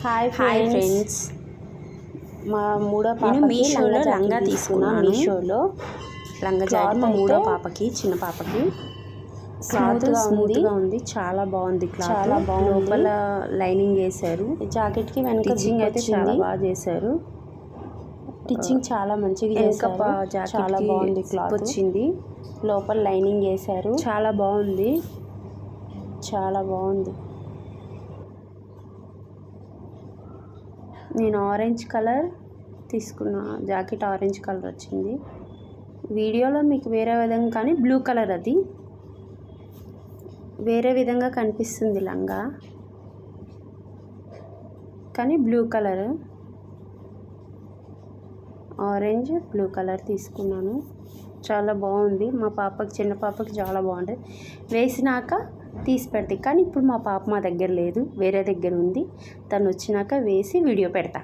Hi friends, మా మూడో నేను పాపకి మీషోలో లంగా తీసుకున్నాను. మీషోలో లంగా జాకెట్ మా మూడో పాపకి, చిన్న పాపకి. క్లాత్ స్మూత్గా ఉంది, చాలా బాగుంది. క్లాత్ చాలా బాగుంది. లోపల లైనింగ్ వేశారు. జాకెట్కి వెనక స్టిచ్చింగ్ అయితే చాలా బాగా చేశారు. స్టిచ్చింగ్ చాలా మంచిగా చేశారు. చాలా బాగుంది. క్లాత్ వచ్చింది, లోపల లైనింగ్ వేశారు. చాలా బాగుంది. చాలా బాగుంది. నేను ఆరెంజ్ కలర్ తీసుకున్నా. జాకెట్ ఆరెంజ్ కలర్ వచ్చింది. వీడియోలో మీకు వేరే విధంగా, కానీ బ్లూ కలర్, అది వేరే విధంగా కనిపిస్తుంది లంగా, కానీ blue colour, orange blue colour తీసుకున్నాను. చాలా బాగుంది. మా పాపకి, చిన్న పాపకి చాలా బాగుంటుంది. వేసినాక తీసి పెడతాయి, కానీ ఇప్పుడు మా పాప మా దగ్గర లేదు, వేరే దగ్గర ఉంది. తను వచ్చినాక వేసి వీడియో పెడతా.